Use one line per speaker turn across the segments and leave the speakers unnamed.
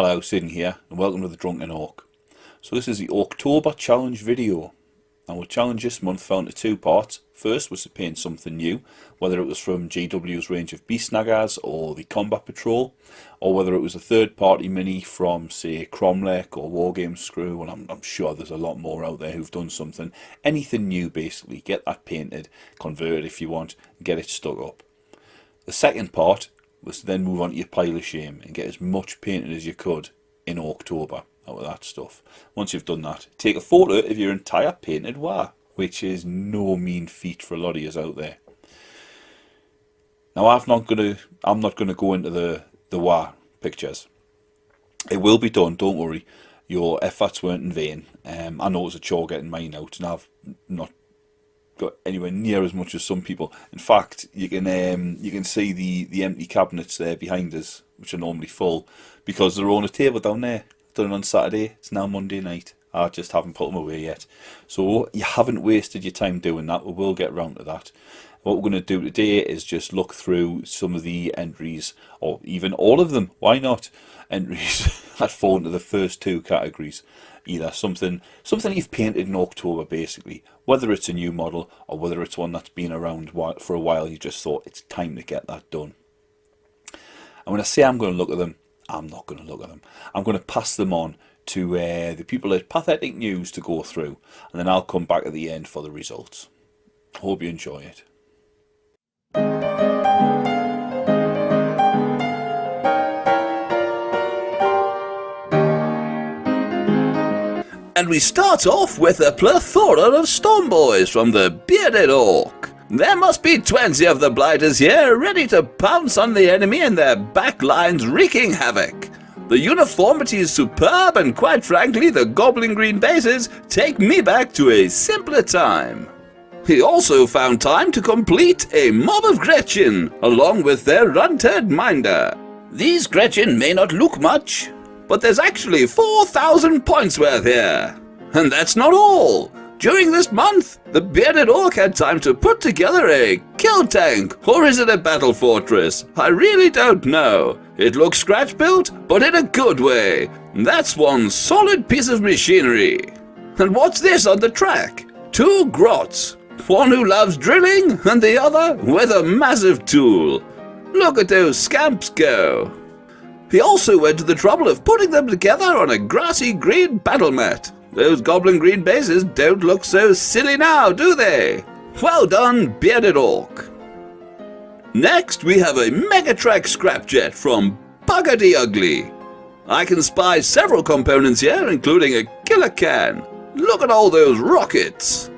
Hello, Sidney here, and welcome to the Drunken Ork. So this is the Orktober challenge video. Our challenge this month fell into two parts. First was to paint something new, whether it was from GW's range of Beast Snaggers or the Combat Patrol, or whether it was a third-party mini from, say, Cromlech or Wargames Screw, and I'm sure there's a lot more out there who've done something. Anything new, basically. Get that painted, convert it if you want, and get it stuck up. The second part was to then move on to your pile of shame and get as much painted as you could in Orktober out of that stuff. Once you've done that, take a photo of your entire painted war, which is no mean feat for a lot of you out there. Now I'm not gonna go into the war pictures. It will be done, don't worry. Your efforts weren't in vain. I know it was a chore getting mine out, and I've not got anywhere near as much as some people. In fact, you can see the empty cabinets there behind us, which are normally full, because they're on a table down there. Done it on Saturday. It's now Monday night. I just haven't put them away yet. So you haven't wasted your time doing that. We will get round to that. What we're going to do today is just look through some of the entries, or even all of them. Why not? Entries that fall into the first two categories. Either something you've painted in October, basically, whether it's a new model or whether it's one that's been around for a while. You just thought it's time to get that done. And when I say I'm going to look at them, I'm not going to look at them. I'm going to pass them on to the people at Pathetic News to go through, and then I'll come back at the end for the results. Hope you enjoy it. And we start off with a plethora of Storm Boys from the Bearded Ork. There must be 20 of the blighters here, ready to pounce on the enemy and their backlines wreaking havoc. The uniformity is superb, and quite frankly, the goblin green bases take me back to a simpler time. He also found time to complete a mob of Gretchen, along with their Runted Minder. These Gretchen may not look much, but there's actually 4,000 points worth here. And that's not all. During this month, the Bearded Ork had time to put together a kill tank, or is it a battle fortress? I really don't know. It looks scratch-built, but in a good way. That's one solid piece of machinery. And what's this on the track? Two grots. One who loves drilling, and the other with a massive tool. Look at those scamps go. He also went to the trouble of putting them together on a grassy green battle mat. Those goblin green bases don't look so silly now, do they? Well done, Bearded Ork. Next, we have a Megatrack Scrap Jet from Buggity Ugly. I can spy several components here, including a killer can. Look at all those rockets.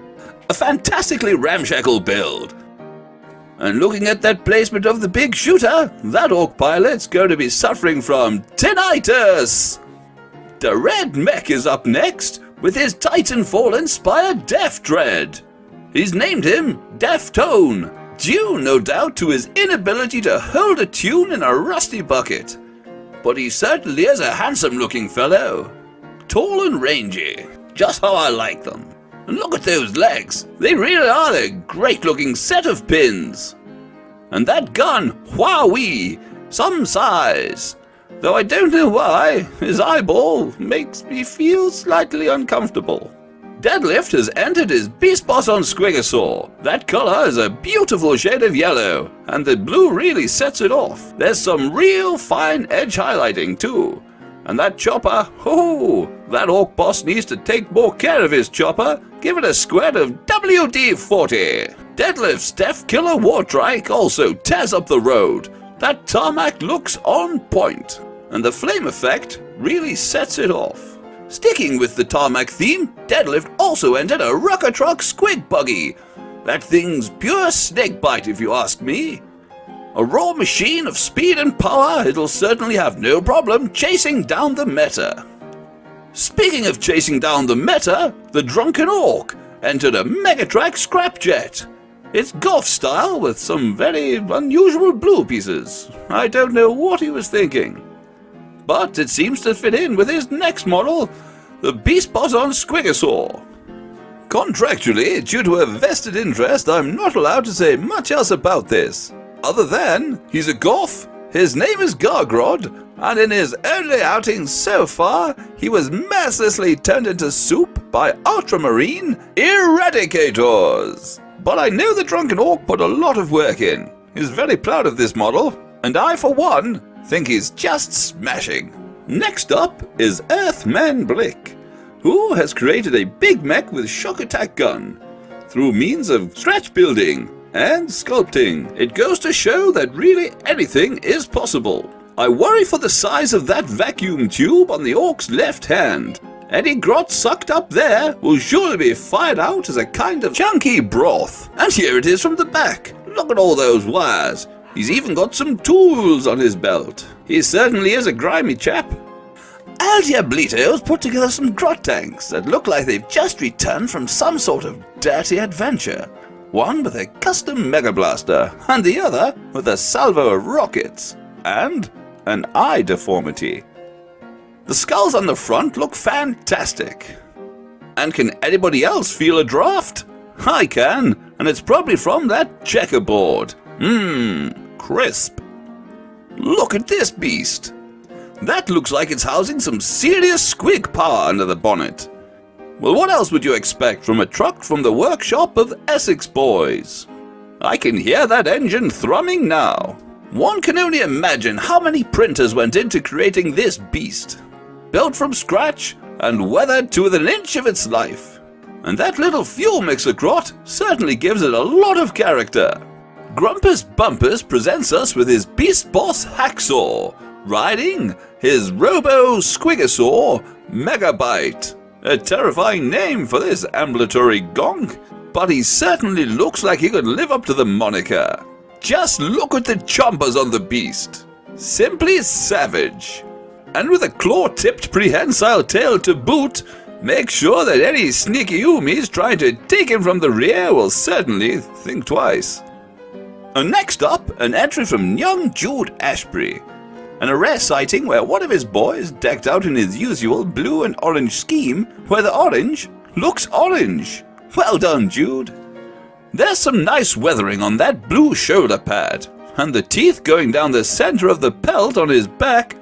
A fantastically ramshackle build. And looking at that placement of the big shooter, that Ork pilot's going to be suffering from tinnitus. The Red Mech is up next with his Titanfall-inspired Death Dread. He's named him Daftone, due no doubt to his inability to hold a tune in a rusty bucket. But he certainly is a handsome-looking fellow. Tall and rangy, just how I like them. And look at those legs, they really are a great-looking set of pins. And that gun, wowee, some size. Though I don't know why, his eyeball makes me feel slightly uncomfortable. Deadlift has entered his Beast Boss on Squigosaur. That color is a beautiful shade of yellow, and the blue really sets it off. There's some real fine edge highlighting too. And that chopper, that Ork boss needs to take more care of his chopper. Give it a squirt of WD-40. Deadlift's Death Killer Wartrike also tears up the road. That tarmac looks on point, and the flame effect really sets it off. Sticking with the tarmac theme, Deadlift also entered a Rucker Truck Squig Buggy. That thing's pure snakebite if you ask me. A raw machine of speed and power, it'll certainly have no problem chasing down the meta. Speaking of chasing down the meta, the Drunken Ork entered a Megatrack Scrap Jet. It's golf style with some very unusual blue pieces. I don't know what he was thinking. But it seems to fit in with his next model, the Beast Boss on Squigosaur. Contractually, due to a vested interest, I'm not allowed to say much else about this. Other than, he's a goth, his name is Gargrod, and in his only outing so far, he was mercilessly turned into soup by ultramarine eradicators. But I know the drunken orc put a lot of work in. He's very proud of this model, and I, for one, think he's just smashing. Next up is Earthmanblick, who has created a big mech with shock attack gun. Through means of stretch building and sculpting, it goes to show that really anything is possible. I worry for the size of that vacuum tube on the orc's left hand. Any grot sucked up there will surely be fired out as a kind of chunky broth. And here it is from the back. Look at all those wires. He's even got some tools on his belt. He certainly is a grimy chap. Aldiablito's put together some grot tanks that look like they've just returned from some sort of dirty adventure. One with a custom Mega Blaster, and the other with a salvo of rockets. And an eye deformity. The skulls on the front look fantastic. And can anybody else feel a draft? I can, and it's probably from that checkerboard. Crisp. Look at this beast. That looks like it's housing some serious squig power under the bonnet. Well, what else would you expect from a truck from the workshop of Essex Boys? I can hear that engine thrumming now. One can only imagine how many printers went into creating this beast. Built from scratch and weathered to within an inch of its life. And that little fuel mixer grot certainly gives it a lot of character. Bumpus presents us with his beast boss Hacksaw, riding his Robo Squigosaur Megabyte. A terrifying name for this ambulatory gonk, but he certainly looks like he could live up to the moniker. Just look at the chompers on the beast. Simply savage. And with a claw-tipped prehensile tail to boot, make sure that any sneaky oomies trying to take him from the rear will certainly think twice. And next up, an entry from young Jude Ashbury, and a rare sighting where one of his boys, decked out in his usual blue and orange scheme, where the orange looks orange. Well done, Jude. There's some nice weathering on that blue shoulder pad, and the teeth going down the center of the pelt on his back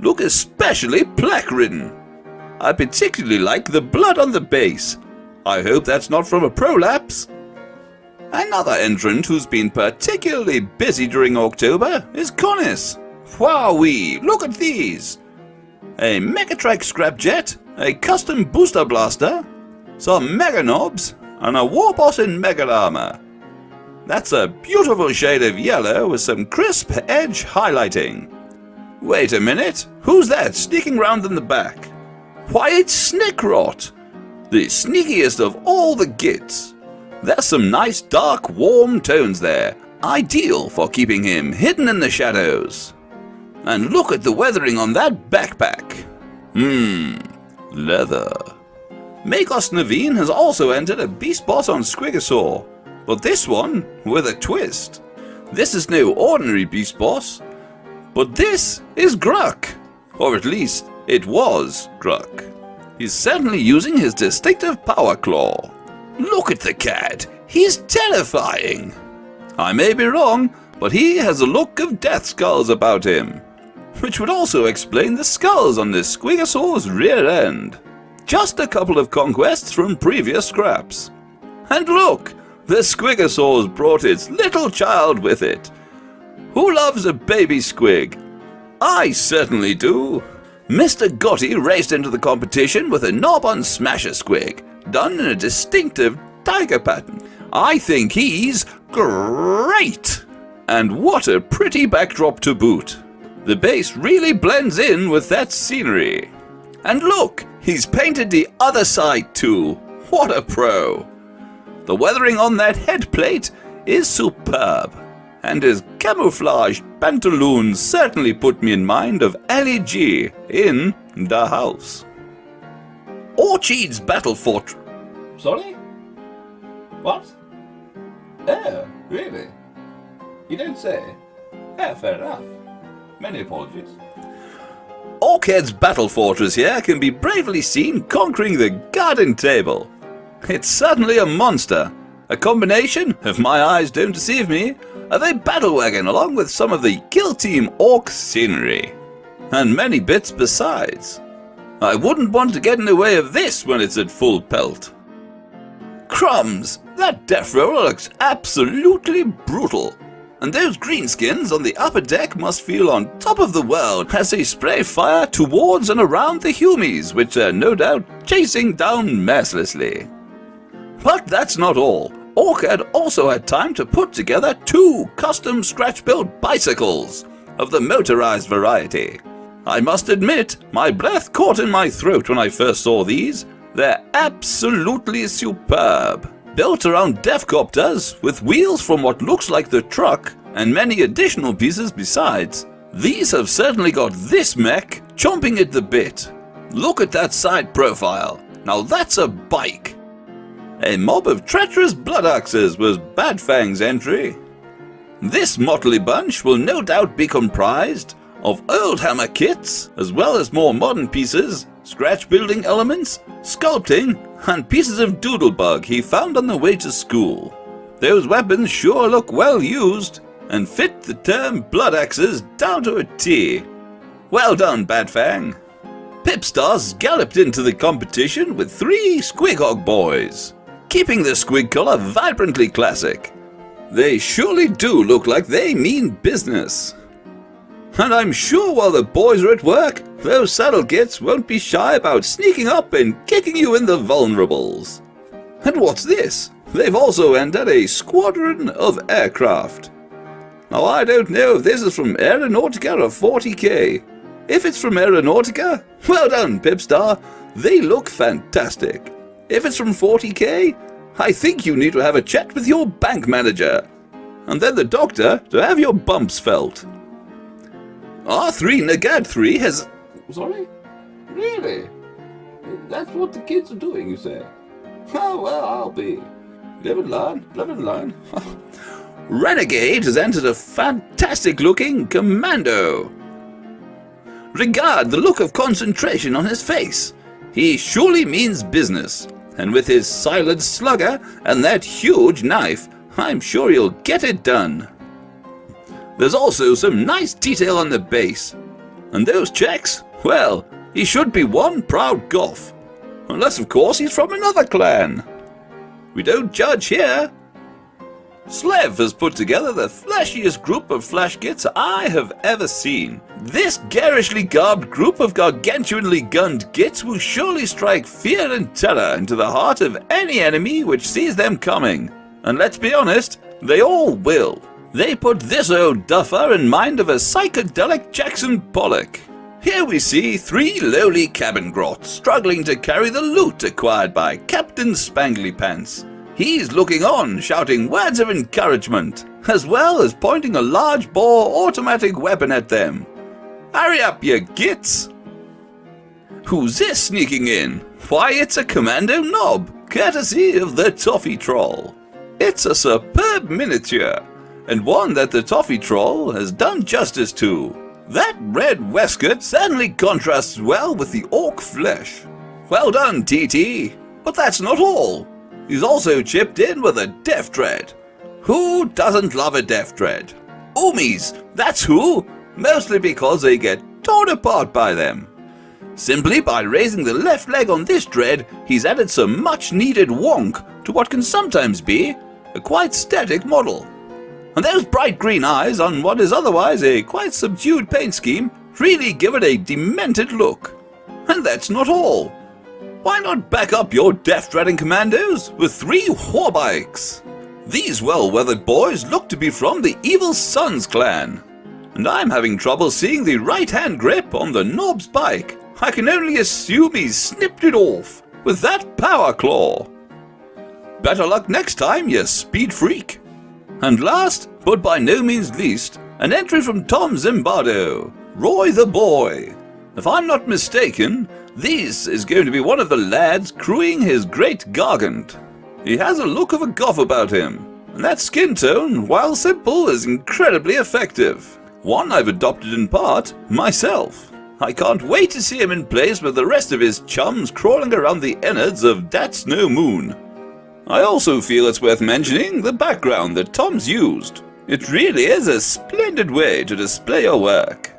look especially plaque-ridden. I particularly like the blood on the base. I hope that's not from a prolapse. Another entrant who's been particularly busy during Orktober is Conus. Wowee, look at these! A Megatrack Scrap Jet, a custom booster blaster, some Mega Knobs, and a Warboss in Mega Armor. That's a beautiful shade of yellow with some crisp edge highlighting. Wait a minute, who's that sneaking round in the back? Why, it's Snickrot, the sneakiest of all the gits. There's some nice dark warm tones there, ideal for keeping him hidden in the shadows. And look at the weathering on that backpack. Leather. Makos Naveen has also entered a beast boss on Squigosaur, but this one with a twist. This is no ordinary beast boss, but this is Gruck, or at least it was Gruck. He's certainly using his distinctive power claw. Look at the cat, he's terrifying. I may be wrong, but he has a look of death skulls about him, which would also explain the skulls on this Squigosaur's rear end. Just a couple of conquests from previous scraps. And look, the Squigosaur's brought its little child with it. Who loves a baby squig? I certainly do. Mr. Gotti raced into the competition with a knob on Smasher Squig, done in a distinctive tiger pattern. I think he's great! And what a pretty backdrop to boot. The base really blends in with that scenery. And look, he's painted the other side too. What a pro! The weathering on that head plate is superb, and his camouflaged pantaloons certainly put me in mind of LEG in the house. Orchid's Battle Fortress. Sorry? What? Oh, really? You don't say? Yeah, fair enough. Many apologies. Orkhead's Battle Fortress here can be bravely seen conquering the garden table. It's certainly a monster, a combination, if my eyes don't deceive me, of a battle wagon along with some of the Kill Team Ork scenery. and many bits besides. I wouldn't want to get in the way of this when it's at full pelt. Crumbs! That death roller looks absolutely brutal. And those greenskins on the upper deck must feel on top of the world as they spray fire towards and around the humies, which they're no doubt chasing down mercilessly. But that's not all. Ork had also had time to put together 2 custom scratch-built bicycles of the motorized variety. I must admit, my breath caught in my throat when I first saw these. They're absolutely superb. Built around Defcopters, with wheels from what looks like the truck, and many additional pieces besides, these have certainly got this mech chomping at the bit. Look at that side profile. Now that's a bike. A mob of treacherous blood axes was Bad Fang's entry. This motley bunch will no doubt be comprised of old hammer kits, as well as more modern pieces, scratch building elements, sculpting, and pieces of doodlebug he found on the way to school. Those weapons sure look well used, and fit the term blood axes down to a T. Well done, Bad Fang. Pipstars galloped into the competition with 3 Squighog boys, keeping the squig color vibrantly classic. They surely do look like they mean business. And I'm sure while the boys are at work, those saddle kits won't be shy about sneaking up and kicking you in the vulnerables. And what's this? They've also entered a squadron of aircraft. Now I don't know if this is from Aeronautica or 40k. If it's from Aeronautica, well done, Pipstar. They look fantastic. If it's from 40k, I think you need to have a chat with your bank manager. And then the doctor to have your bumps felt. R3 Nagad 3 has... Sorry? Really? That's what the kids are doing, you say? Oh, well, I'll be. Live and learn. Renegade has entered a fantastic-looking commando. Regard the look of concentration on his face. He surely means business. And with his silent slugger and that huge knife, I'm sure he'll get it done. There's also some nice detail on the base. And those checks? Well, he should be one proud Goth. Unless, of course, he's from another clan. We don't judge here. Slev has put together the flashiest group of flash kits I have ever seen. This garishly garbed group of gargantuanly gunned gits will surely strike fear and terror into the heart of any enemy which sees them coming. And let's be honest, they all will. They put this old duffer in mind of a psychedelic Jackson Pollock. Here we see 3 lowly cabin grots struggling to carry the loot acquired by Captain Spangly Pants. He's looking on, shouting words of encouragement, as well as pointing a large-bore automatic weapon at them. Hurry up, you gits! Who's this sneaking in? Why, it's a commando knob, courtesy of the Toffee Troll. It's a superb miniature, and one that the Toffee Troll has done justice to. That red waistcoat certainly contrasts well with the orc flesh. Well done, TT. But that's not all. He's also chipped in with a death dread. Who doesn't love a death dread? Oomies, that's who, mostly because they get torn apart by them. Simply by raising the left leg on this dread, he's added some much needed wonk to what can sometimes be a quite static model. And those bright green eyes on what is otherwise a quite subdued paint scheme really give it a demented look. And that's not all. Why not back up your death-dreading commandos with 3 war bikes? These well-weathered boys look to be from the Evil Sons clan. And I'm having trouble seeing the right-hand grip on the knob's bike. I can only assume he's snipped it off with that power claw. Better luck next time, you speed freak. And last, but by no means least, an entry from Tom Zimbardo, Roy the Boy. If I'm not mistaken, this is going to be one of the lads crewing his great Gargant. He has a look of a goth about him, and that skin tone, while simple, is incredibly effective. One I've adopted in part, myself. I can't wait to see him in place with the rest of his chums crawling around the innards of That's No Moon. I also feel it's worth mentioning the background that Tom's used. It really is a splendid way to display your work.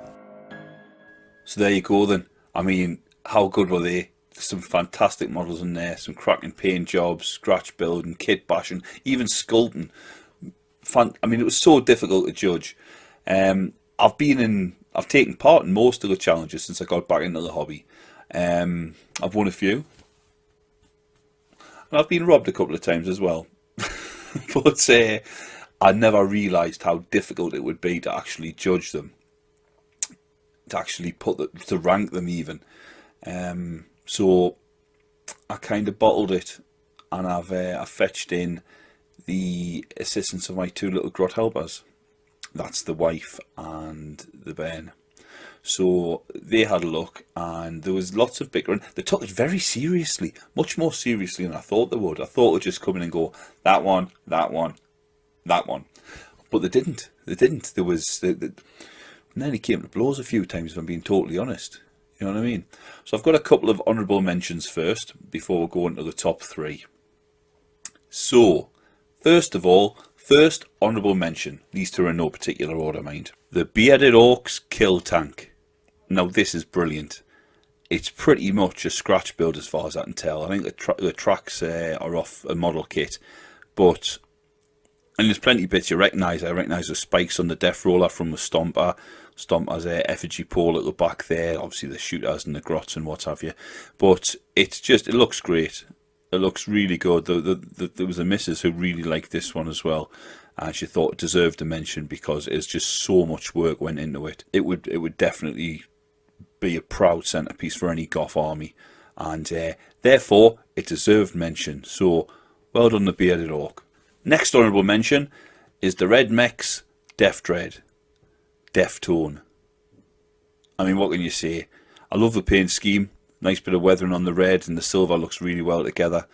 So there you go then. I mean, how good were they? Some fantastic models in there, some cracking paint jobs, scratch building, kit bashing, even sculpting. I mean, it was so difficult to judge. I've taken part in most of the challenges since I got back into the hobby. I've won a few, and I've been robbed a couple of times as well. But I never realised how difficult it would be to actually judge them, to actually to rank them even. So I kind of bottled it, and I've fetched in the assistance of my two little grot helpers. That's the wife and the Ben. So they had a look, and there was lots of bickering. They took it very seriously, much more seriously than I thought they would. I thought they'd just come in and go, that one, that one, that one. But they didn't. They didn't. They nearly came to blows a few times, if I'm being totally honest. You know what I mean? So I've got a couple of honourable mentions first, before we go into the top three. So, first of all, first honourable mention. These two are in no particular order, mind. The Bearded Ork's Kill Tank. Now, this is brilliant. It's pretty much a scratch build as far as I can tell. I think the tracks are off a model kit. But, and there's plenty of bits you recognise. I recognise the spikes on the Death Roller from the Stomper. Stomper's effigy pole at the back there. Obviously the shooters and the grots and what have you. But it's just, it looks great. It looks really good. There was a missus who really liked this one as well, and she thought it deserved a mention because it's just so much work went into it. It would definitely be a proud centerpiece for any Goth army, and therefore it deserved mention. So well done, the Bearded Ork. Next honourable mention is the Red Meks Death Dread Daftone. I mean, what can you say? I love the paint scheme. Nice bit of weathering on the red, and the silver looks really well together.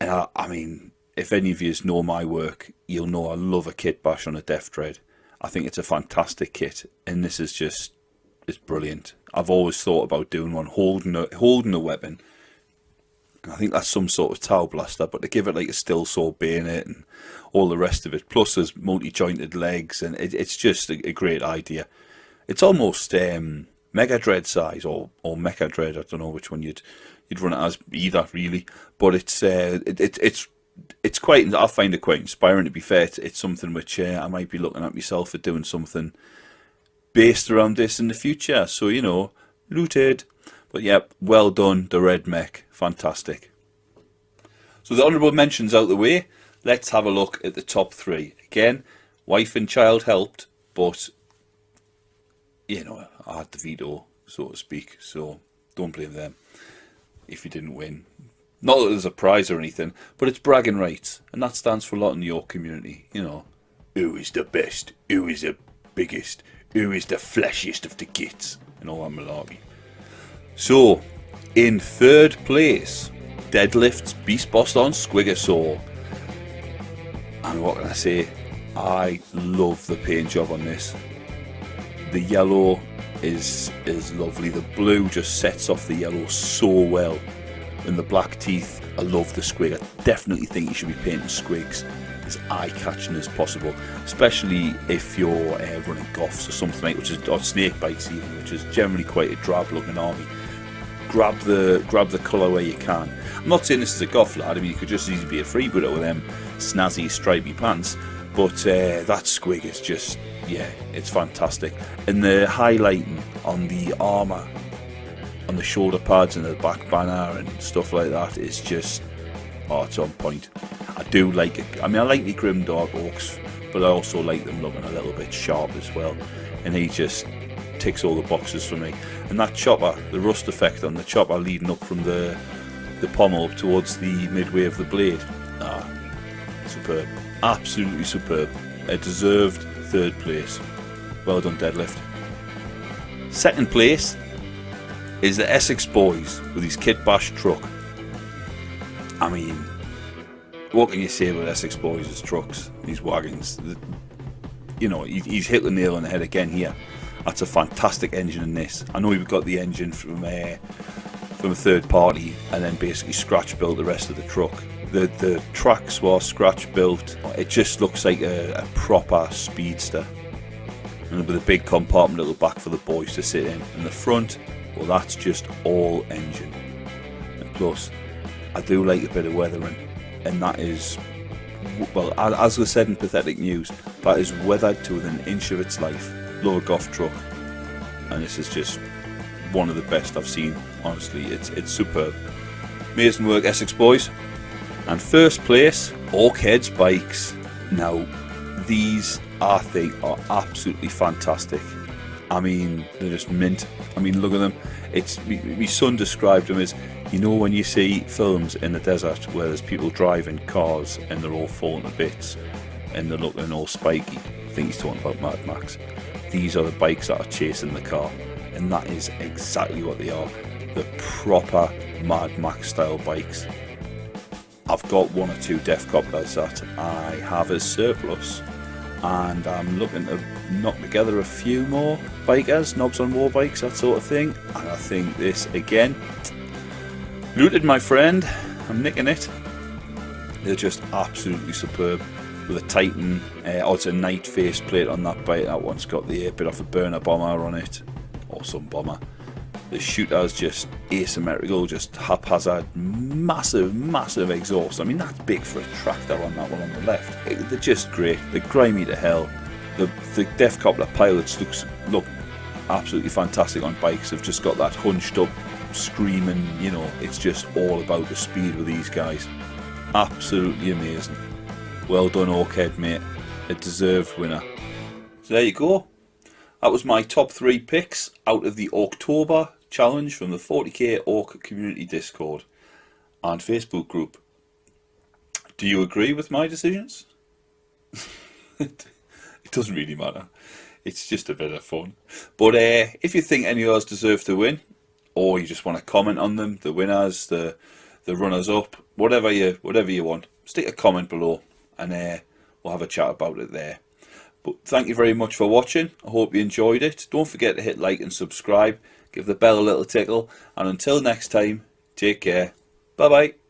And I mean, if any of you know my work, you'll know I love a kit bash on a Death Dread. I think it's a fantastic kit, and this is just, it's brilliant. I've always thought about doing one, holding a weapon. And I think that's some sort of Tau Blaster, but to give it like a still saw bayonet and all the rest of it, plus there's multi-jointed legs, and it's just a great idea. It's almost Mega Dread size, or Mecha Dread. I don't know which one you'd run it as, either really. But it's quite. I find it quite inspiring. To be fair, it's something which I might be looking at myself for doing something based around this in the future. So looted. But yeah, well done, the Red Mek, fantastic. So the honourable mentions out the way. Let's have a look at the top three. Again, wife and child helped, but I had the veto, so to speak, so don't blame them if you didn't win. Not that there's a prize or anything, but it's bragging rights, and that stands for a lot in the Ork community. Who is the best, who is the biggest, who is the fleshiest of the kits, and all that malarkey. So, in third place, Deadlift's Beast Boss on Squigosaur. And what can I say? I love the paint job on this. The yellow is lovely. The blue just sets off the yellow so well. And the black teeth, I love the squig. I definitely think you should be painting squigs as eye-catching as possible, especially if you're running Goths or something like, or snake bites even, which is generally quite a drab-looking army. Grab the colour where you can. I'm not saying this is a Goth lad. I mean, you could just easily be a freebooter with them snazzy stripy pants, but that squig is just, yeah, it's fantastic. And the highlighting on the armour, on the shoulder pads and the back banner and stuff like that is just, it's on point. I do like it. I mean, I like the grim dark orcs, but I also like them looking a little bit sharp as well. And he just ticks all the boxes for me. And that chopper, the rust effect on the chopper leading up from the pommel towards the midway of the blade, superb, absolutely superb. A deserved third place. Well done, Deadlift. Second place is the Essex Boys with his kit bash truck. I mean, what can you say about Essex Boys' trucks, these wagons? He's hit the nail on the head again here. That's a fantastic engine in this. I know we've got the engine from a third party and then basically scratch built the rest of the truck. The tracks were scratch built. It just looks like a proper speedster. and with a big compartment at the back for the boys to sit in. And the front, well, that's just all engine. And plus, I do like a bit of weathering, and that is, well, as was said in Pathetic News, that is weathered to within an inch of its life. Lower golf truck, and this is just one of the best I've seen. Honestly, it's superb. Amazing work, Essex Boys. And first place, Orkhead's bikes. Now, these I think are absolutely fantastic. I mean, they're just mint. I mean, look at them. It's my son described them as, you know, when you see films in the desert where there's people driving cars and they're all falling to bits and they're looking all spiky. I think he's talking about Mad Meks. These are the bikes that are chasing the car, and that is exactly what they are. The proper Mad Meks style bikes. I've got one or two Defcopters that I have as surplus, and I'm looking to knock together a few more bikers, knobs on war bikes, that sort of thing. And I think this, again, looted my friend. I'm nicking it. They're just absolutely superb. With a Titan, it's a night face plate on that bike. That one's got the bit of a burner bomber on it, or some bomber. The shooter's just asymmetrical, just haphazard, massive exhaust. I mean, that's big for a tractor on that one on the left. They're just great. They're grimy to hell. The Defcopter pilots look absolutely fantastic on bikes. They've just got that hunched up, screaming, you know, it's just all about the speed with these guys. Absolutely amazing. Well done, Orkhead, mate. A deserved winner. So there you go. That was my top 3 picks out of the Orktober challenge from the 40k Ork Community Discord and Facebook group. Do you agree with my decisions? It doesn't really matter. It's just a bit of fun. But if you think any of us deserve to win, or you just want to comment on them, the winners, the runners up, whatever you want, stick a comment below, and we'll have a chat about it there. But thank you very much for watching. I hope you enjoyed it. Don't forget to hit like and subscribe. Give the bell a little tickle. And until next time, take care. Bye bye.